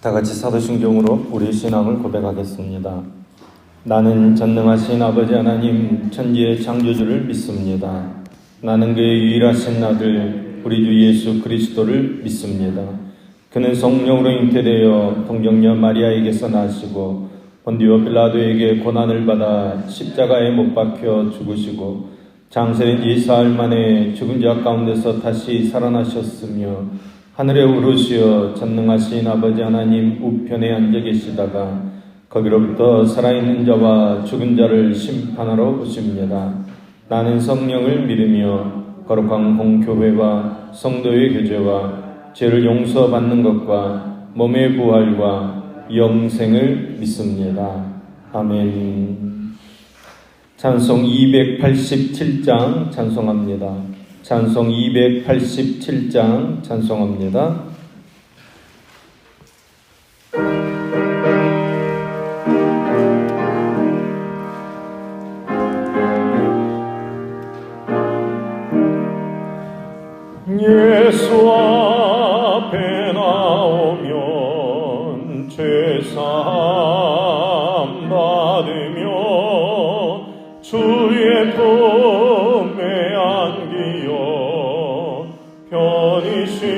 다 같이 사도신경으로 우리 신앙을 고백하겠습니다. 나는 전능하신 아버지 하나님 천지의 창조주를 믿습니다. 나는 그의 유일하신 아들 우리 주 예수 그리스도를 믿습니다. 그는 성령으로 잉태되어 동정녀 마리아에게서 나시고 본디오 빌라도에게 고난을 받아 십자가에 못 박혀 죽으시고 장세된 지 사흘 만에 죽은 자 가운데서 다시 살아나셨으며 하늘에 오르시어 전능하신 아버지 하나님 우편에 앉아 계시다가 거기로부터 살아있는 자와 죽은 자를 심판하러 오십니다. 나는 성령을 믿으며 거룩한 공교회와 성도의 교제와 죄를 용서받는 것과 몸의 부활과 영생을 믿습니다. 아멘. 찬송 287장 찬송합니다. 찬송 287장 찬송합니다. 예수 앞에 나오면 죄사함 받으며 주의 품에 안기어 편히 쉬리라.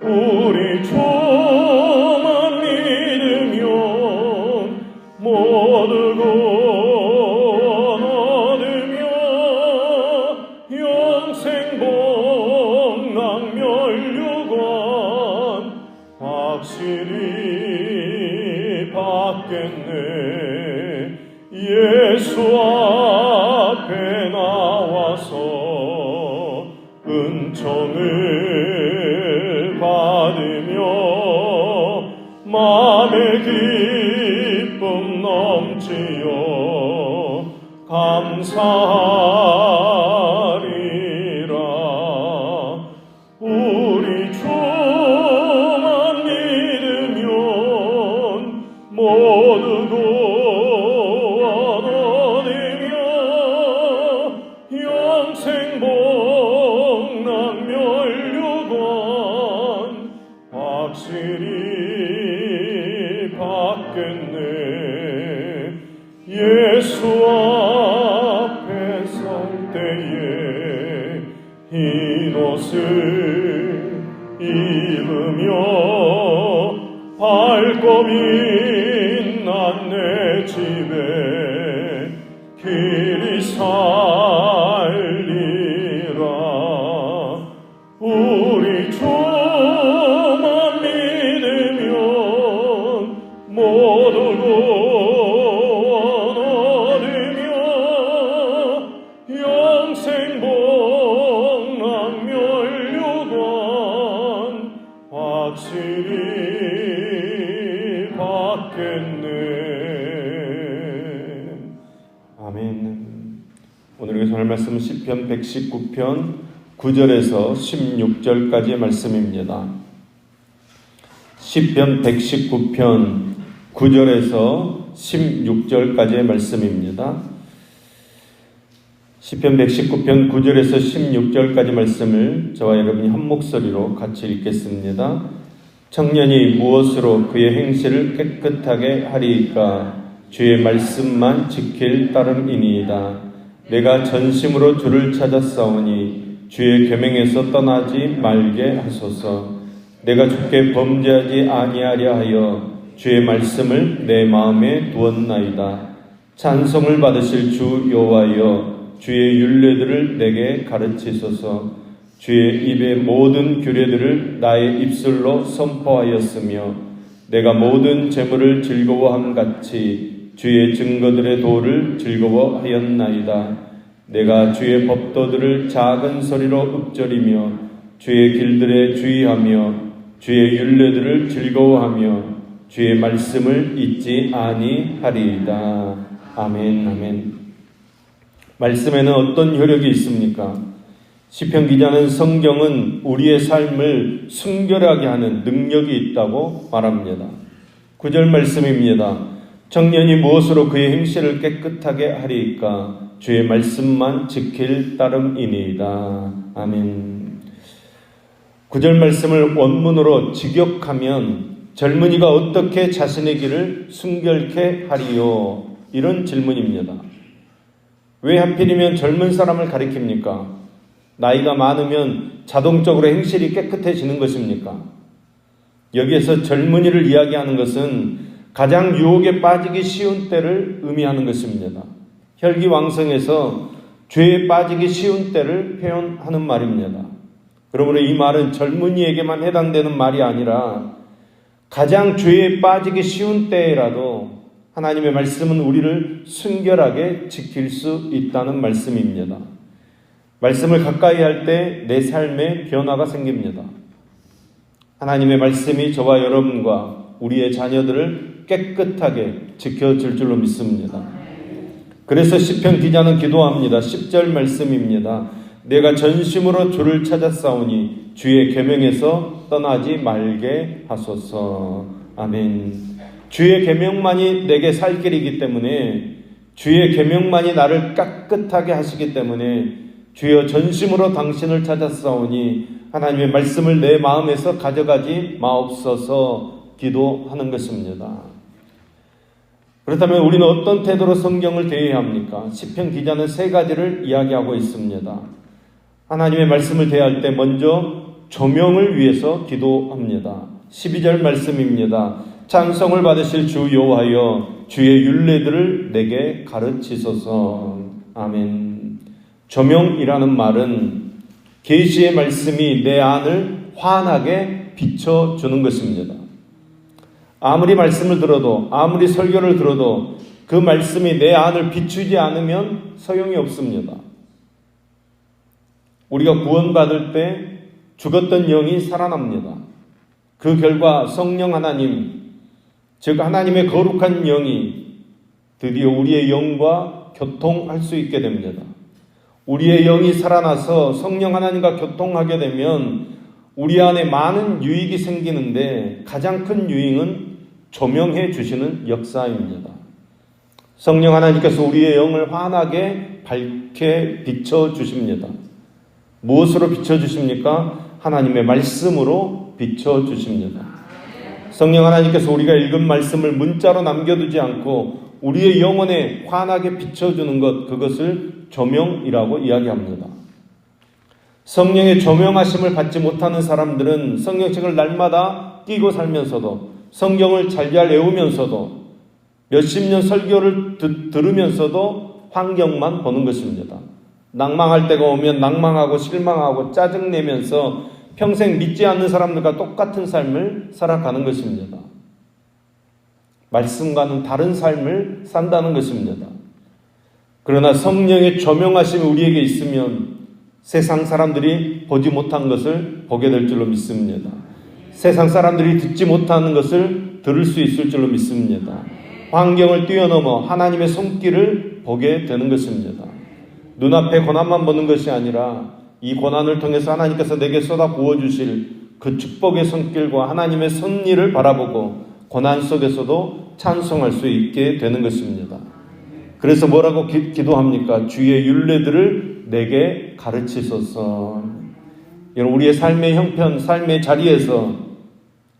우리 주만 믿으면 모두 구원 얻으며 영생 복락 멸류관 확실히 받겠네. 예수 앞에 나와서 은총을 받으며 마음의 기쁨 넘치어 감사하리라. 우리 주만 믿으면 모두 구원 얻으며 영생 복락 멸류관 확실히 받겠네. 예수 앞에 설 때에 흰 옷을 입으며 밝고 빛난 내 집에 길이 살리라. 우리 주만 믿으면 모두 구원 얻으며 영생 복락 멸류관 확실히 받겠네. 아멘. 오늘 교독할 말씀은 시편 119편 9절에서 16절까지의 말씀입니다. 시편 119편 9절에서 16절까지의 말씀입니다. 시편 119편 9절에서 16절까지 말씀을 저와 여러분이 한 목소리로 같이 읽겠습니다. 청년이 무엇으로 그의 행실을 깨끗하게 하리이까? 주의 말씀만 지킬 따름이니이다. 내가 전심으로 주를 찾았사오니 주의 계명에서 떠나지 말게 하소서. 내가 주께 범죄하지 아니하려 하여 주의 말씀을 내 마음에 두었나이다. 찬송을 받으실 주 여호와여, 주의 율례들을 내게 가르치소서. 주의 입의 모든 규례들을 나의 입술로 선포하였으며 내가 모든 재물을 즐거워함 같이 주의 증거들의 도를 즐거워하였나이다. 내가 주의 법도들을 작은 소리로 읊조리며 주의 길들에 주의하며 주의 율례들을 즐거워하며 주의 말씀을 잊지 아니하리이다. 아멘. 아멘. 말씀에는 어떤 효력이 있습니까? 시편 기자는 성경은 우리의 삶을 순결하게 하는 능력이 있다고 말합니다. 9절 말씀입니다. 청년이 무엇으로 그의 행실을 깨끗하게 하리이까? 주의 말씀만 지킬 따름이니이다. 아멘. 9절 말씀을 원문으로 직역하면 젊은이가 어떻게 자신의 길을 순결케 하리요? 이런 질문입니다. 왜 하필이면 젊은 사람을 가리킵니까? 나이가 많으면 자동적으로 행실이 깨끗해지는 것입니까? 여기에서 젊은이를 이야기하는 것은 가장 유혹에 빠지기 쉬운 때를 의미하는 것입니다. 혈기왕성해서 죄에 빠지기 쉬운 때를 표현하는 말입니다. 그러므로 이 말은 젊은이에게만 해당되는 말이 아니라 가장 죄에 빠지기 쉬운 때라도 하나님의 말씀은 우리를 순결하게 지킬 수 있다는 말씀입니다. 말씀을 가까이 할 때 내 삶에 변화가 생깁니다. 하나님의 말씀이 저와 여러분과 우리의 자녀들을 깨끗하게 지켜줄 줄로 믿습니다. 그래서 시편 기자는 기도합니다. 10절 말씀입니다. 내가 전심으로 주를 찾았사오니 주의 계명에서 떠나지 말게 하소서. 아멘. 주의 계명만이 내게 살 길이기 때문에, 주의 계명만이 나를 깨끗하게 하시기 때문에 주여 전심으로 당신을 찾았사오니 하나님의 말씀을 내 마음에서 가져가지 마옵소서 기도하는 것입니다. 그렇다면 우리는 어떤 태도로 성경을 대해야 합니까? 시편 기자는 3가지를 이야기하고 있습니다. 하나님의 말씀을 대할 때 먼저 조명을 위해서 기도합니다. 12절 말씀입니다. 찬송을 받으실 주 여호와여 주의 율례들을 내게 가르치소서. 아멘. 조명이라는 말은 계시의 말씀이 내 안을 환하게 비춰주는 것입니다. 아무리 말씀을 들어도, 아무리 설교를 들어도 그 말씀이 내 안을 비추지 않으면 소용이 없습니다. 우리가 구원받을 때 죽었던 영이 살아납니다. 그 결과 성령 하나님, 즉 하나님의 거룩한 영이 드디어 우리의 영과 교통할 수 있게 됩니다. 우리의 영이 살아나서 성령 하나님과 교통하게 되면 우리 안에 많은 유익이 생기는데 가장 큰 유익은 조명해 주시는 역사입니다. 성령 하나님께서 우리의 영을 환하게 밝게 비춰주십니다. 무엇으로 비춰주십니까? 하나님의 말씀으로 비춰주십니다. 성령 하나님께서 우리가 읽은 말씀을 문자로 남겨두지 않고 우리의 영혼에 환하게 비춰주는 것, 그것을 조명이라고 이야기합니다. 성령의 조명하심을 받지 못하는 사람들은 성경책을 날마다 끼고 살면서도, 성경을 잘잘 외우면서도, 몇십 년 설교를 들으면서도 환경만 보는 것입니다. 낭망할 때가 오면 낭망하고 실망하고 짜증내면서 평생 믿지 않는 사람들과 똑같은 삶을 살아가는 것입니다. 말씀과는 다른 삶을 산다는 것입니다. 그러나 성령의 조명하심이 우리에게 있으면 세상 사람들이 보지 못한 것을 보게 될 줄로 믿습니다. 세상 사람들이 듣지 못하는 것을 들을 수 있을 줄로 믿습니다. 환경을 뛰어넘어 하나님의 손길을 보게 되는 것입니다. 눈앞에 고난만 보는 것이 아니라 이 고난을 통해서 하나님께서 내게 쏟아 부어주실 그 축복의 손길과 하나님의 섭리를 바라보고 고난 속에서도 찬송할 수 있게 되는 것입니다. 그래서 뭐라고 기도합니까? 주의 율례들을 내게 가르치소서. 여러분, 우리의 삶의 형편, 삶의 자리에서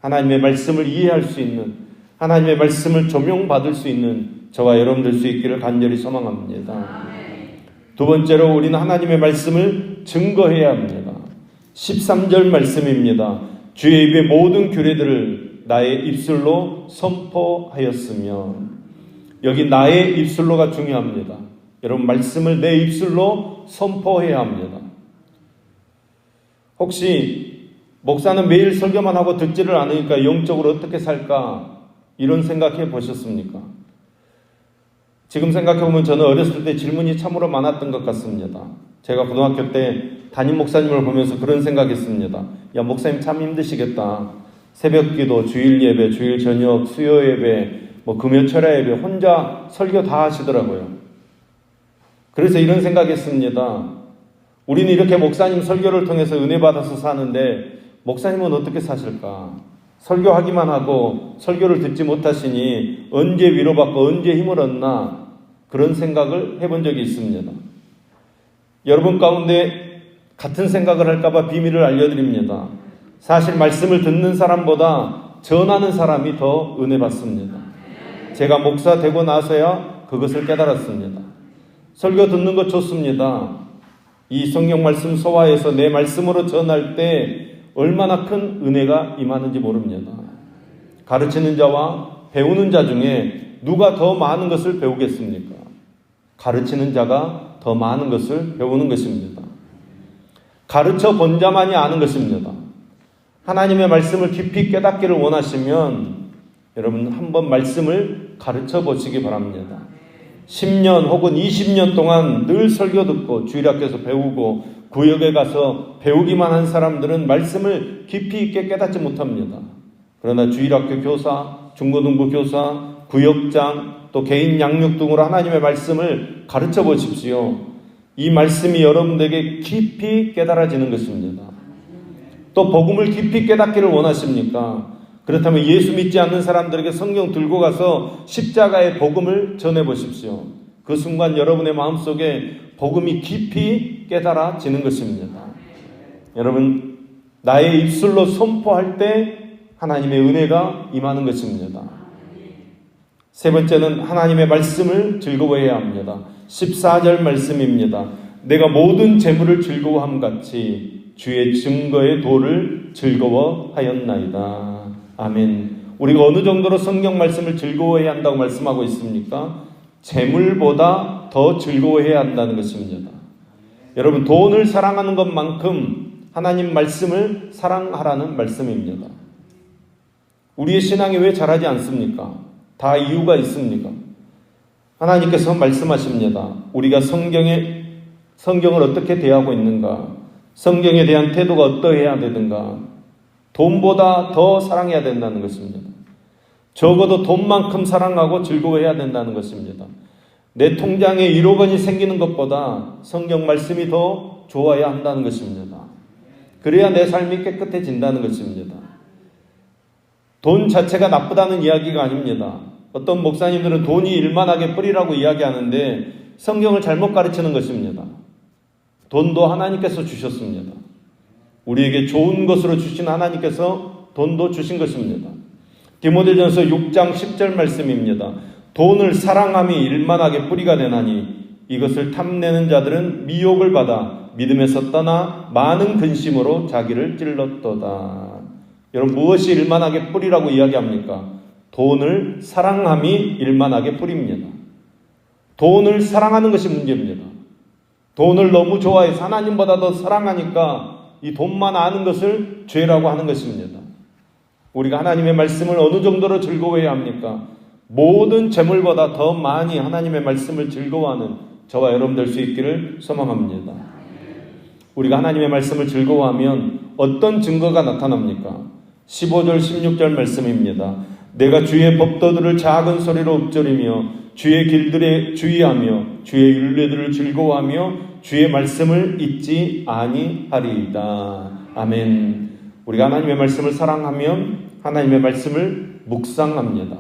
하나님의 말씀을 이해할 수 있는, 하나님의 말씀을 조명받을 수 있는 저와 여러분 될 수 있기를 간절히 소망합니다. 두 번째로 우리는 하나님의 말씀을 증거해야 합니다. 13절 말씀입니다. 주의 입의 모든 규례들을 나의 입술로 선포하였으며, 여기 나의 입술로가 중요합니다. 여러분, 말씀을 내 입술로 선포해야 합니다. 혹시 목사는 매일 설교만 하고 듣지를 않으니까 영적으로 어떻게 살까? 이런 생각해 보셨습니까? 지금 생각해보면 저는 어렸을 때 질문이 참으로 많았던 것 같습니다. 제가 고등학교 때 담임 목사님을 보면서 그런 생각했습니다. 야, 목사님 참 힘드시겠다. 새벽 기도, 주일 예배, 주일 저녁, 수요 예배, 금요 철야 예배 혼자 설교 다 하시더라고요. 그래서 이런 생각했습니다. 우리는 이렇게 목사님 설교를 통해서 은혜 받아서 사는데 목사님은 어떻게 사실까? 설교하기만 하고 설교를 듣지 못하시니 언제 위로받고 언제 힘을 얻나, 그런 생각을 해본 적이 있습니다. 여러분 가운데 같은 생각을 할까봐 비밀을 알려드립니다. 사실 말씀을 듣는 사람보다 전하는 사람이 더 은혜 받습니다. 제가 목사 되고 나서야 그것을 깨달았습니다. 설교 듣는 것 좋습니다. 이 성경 말씀 소화해서 내 말씀으로 전할 때 얼마나 큰 은혜가 임하는지 모릅니다. 가르치는 자와 배우는 자 중에 누가 더 많은 것을 배우겠습니까? 가르치는 자가 더 많은 것을 배우는 것입니다. 가르쳐 본 자만이 아는 것입니다. 하나님의 말씀을 깊이 깨닫기를 원하시면 여러분 한번 말씀을 가르쳐 보시기 바랍니다. 10년 혹은 20년 동안 늘 설교 듣고 주일학교에서 배우고 구역에 가서 배우기만 한 사람들은 말씀을 깊이 있게 깨닫지 못합니다. 그러나 주일학교 교사, 중고등부 교사, 구역장, 또 개인 양육 등으로 하나님의 말씀을 가르쳐 보십시오. 이 말씀이 여러분들에게 깊이 깨달아지는 것입니다. 또 복음을 깊이 깨닫기를 원하십니까? 그렇다면 예수 믿지 않는 사람들에게 성경 들고 가서 십자가의 복음을 전해 보십시오. 그 순간 여러분의 마음속에 복음이 깊이 깨달아지는 것입니다. 여러분, 나의 입술로 선포할 때 하나님의 은혜가 임하는 것입니다. 세 번째는 하나님의 말씀을 즐거워해야 합니다. 14절 말씀입니다. 내가 모든 재물을 즐거워함 같이 주의 증거의 도를 즐거워하였나이다. 아멘. 우리가 어느 정도로 성경 말씀을 즐거워해야 한다고 말씀하고 있습니까? 재물보다 더 즐거워해야 한다는 것입니다. 여러분, 돈을 사랑하는 것만큼 하나님 말씀을 사랑하라는 말씀입니다. 우리의 신앙이 왜 자라지 않습니까? 다 이유가 있습니까? 하나님께서 말씀하십니다. 우리가 성경을 어떻게 대하고 있는가? 성경에 대한 태도가 어떠해야 되는가? 돈보다 더 사랑해야 된다는 것입니다. 적어도 돈만큼 사랑하고 즐거워해야 된다는 것입니다. 내 통장에 1억 원이 생기는 것보다 성경 말씀이 더 좋아야 한다는 것입니다. 그래야 내 삶이 깨끗해진다는 것입니다. 돈 자체가 나쁘다는 이야기가 아닙니다. 어떤 목사님들은 돈이 일만하게 뿌리라고 이야기하는데 성경을 잘못 가르치는 것입니다. 돈도 하나님께서 주셨습니다. 우리에게 좋은 것으로 주신 하나님께서 돈도 주신 것입니다. 디모데전서 6장 10절 말씀입니다. 돈을 사랑함이 일만하게 뿌리가 되나니 이것을 탐내는 자들은 미혹을 받아 믿음에서 떠나 많은 근심으로 자기를 찔렀도다. 여러분, 무엇이 일만하게 뿌리라고 이야기합니까? 돈을 사랑함이 일만하게 뿌립니다. 돈을 사랑하는 것이 문제입니다. 돈을 너무 좋아해서 하나님보다 더 사랑하니까 이 돈만 아는 것을 죄라고 하는 것입니다. 우리가 하나님의 말씀을 어느 정도로 즐거워해야 합니까? 모든 재물보다 더 많이 하나님의 말씀을 즐거워하는 저와 여러분 될 수 있기를 소망합니다. 우리가 하나님의 말씀을 즐거워하면 어떤 증거가 나타납니까? 15절 16절 말씀입니다. 내가 주의 법도들을 작은 소리로 읊조리며 주의 길들에 주의하며 주의 율례들을 즐거워하며 주의 말씀을 잊지 아니하리이다. 아멘. 우리가 하나님의 말씀을 사랑하면 하나님의 말씀을 묵상합니다.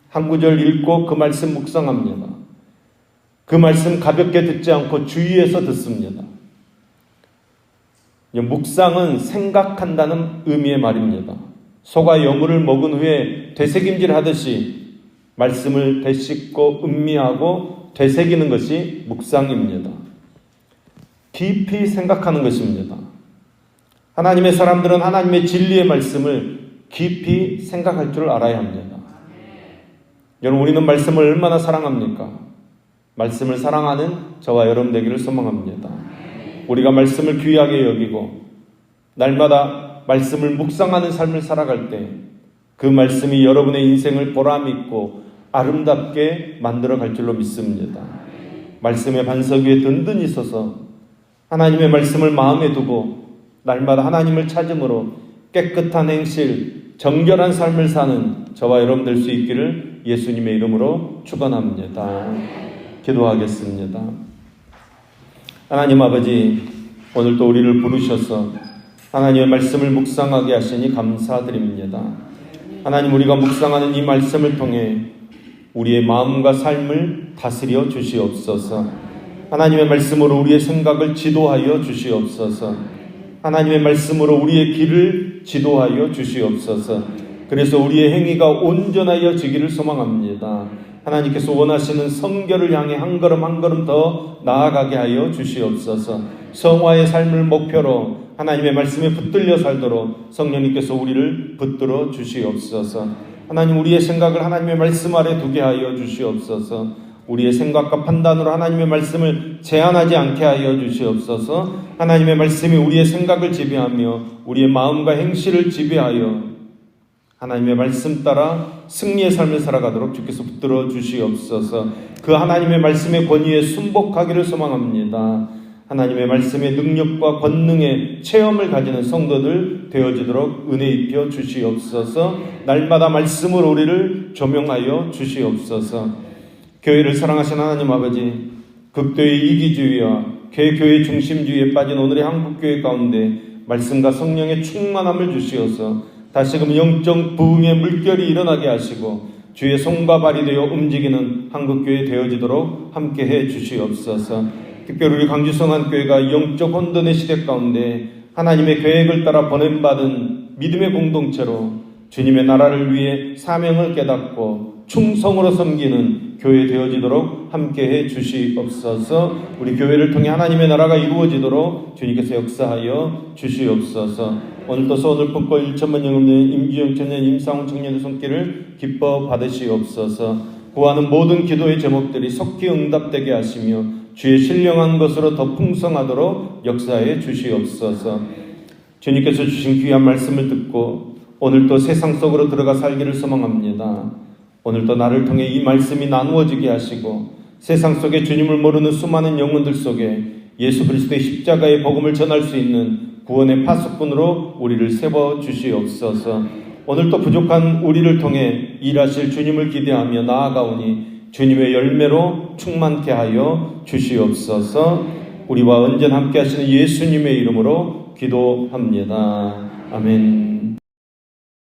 한 구절 읽고 그 말씀 묵상합니다. 그 말씀 가볍게 듣지 않고 주의해서 듣습니다. 묵상은 생각한다는 의미의 말입니다. 소가 여물을 먹은 후에 되새김질 하듯이 말씀을 되씹고 음미하고 되새기는 것이 묵상입니다. 깊이 생각하는 것입니다. 하나님의 사람들은 하나님의 진리의 말씀을 깊이 생각할 줄 알아야 합니다. 여러분, 우리는 말씀을 얼마나 사랑합니까? 말씀을 사랑하는 저와 여러분 되기를 소망합니다. 우리가 말씀을 귀하게 여기고 날마다 말씀을 묵상하는 삶을 살아갈 때 그 말씀이 여러분의 인생을 보람있고 아름답게 만들어갈 줄로 믿습니다. 말씀의 반석 위에 든든히 서서 하나님의 말씀을 마음에 두고 날마다 하나님을 찾음으로 깨끗한 행실, 정결한 삶을 사는 저와 여러분 될 수 있기를 예수님의 이름으로 축원합니다. 기도하겠습니다. 하나님 아버지, 오늘 또 우리를 부르셔서 하나님의 말씀을 묵상하게 하시니 감사드립니다. 하나님, 우리가 묵상하는 이 말씀을 통해 우리의 마음과 삶을 다스려 주시옵소서. 하나님의 말씀으로 우리의 생각을 지도하여 주시옵소서. 하나님의 말씀으로 우리의 길을 지도하여 주시옵소서. 그래서 우리의 행위가 온전하여지기를 소망합니다. 하나님께서 원하시는 성결을 향해 한 걸음 한 걸음 더 나아가게 하여 주시옵소서. 성화의 삶을 목표로 하나님의 말씀에 붙들려 살도록 성령님께서 우리를 붙들어 주시옵소서. 하나님, 우리의 생각을 하나님의 말씀 아래 두게 하여 주시옵소서. 우리의 생각과 판단으로 하나님의 말씀을 제한하지 않게 하여 주시옵소서. 하나님의 말씀이 우리의 생각을 지배하며 우리의 마음과 행실을 지배하여 하나님의 말씀 따라 승리의 삶을 살아가도록 주께서 붙들어 주시옵소서. 그 하나님의 말씀의 권위에 순복하기를 소망합니다. 하나님의 말씀의 능력과 권능의 체험을 가지는 성도들 되어지도록 은혜 입혀 주시옵소서. 날마다 말씀으로 우리를 조명하여 주시옵소서. 교회를 사랑하신 하나님 아버지, 극도의 이기주의와 개교의 중심주의에 빠진 오늘의 한국교회 가운데 말씀과 성령의 충만함을 주시어서 다시금 영적 부흥의 물결이 일어나게 하시고 주의 손과 발이 되어 움직이는 한국교회 되어지도록 함께해 주시옵소서. 특별히 우리 강주성한교회가 영적 혼돈의 시대 가운데 하나님의 계획을 따라 보냄받은 믿음의 공동체로 주님의 나라를 위해 사명을 깨닫고 충성으로 섬기는 교회 되어지도록 함께해 주시옵소서. 우리 교회를 통해 하나님의 나라가 이루어지도록 주님께서 역사하여 주시옵소서. 오늘도 소원을 품고 1천만 영혼의 임기영 청년, 임상훈 청년의 손길을 기뻐 받으시옵소서. 구하는 모든 기도의 제목들이 속히 응답되게 하시며 주의 신령한 것으로 더 풍성하도록 역사해 주시옵소서. 주님께서 주신 귀한 말씀을 듣고 오늘도 세상 속으로 들어가 살기를 소망합니다. 오늘도 나를 통해 이 말씀이 나누어지게 하시고 세상 속에 주님을 모르는 수많은 영혼들 속에 예수 그리스도의 십자가의 복음을 전할 수 있는 구원의 파수꾼으로 우리를 세워 주시옵소서. 오늘도 부족한 우리를 통해 일하실 주님을 기대하며 나아가오니 주님의 열매로 충만케 하여 주시옵소서. 우리와 언제나 함께 하시는 예수님의 이름으로 기도합니다. 아멘.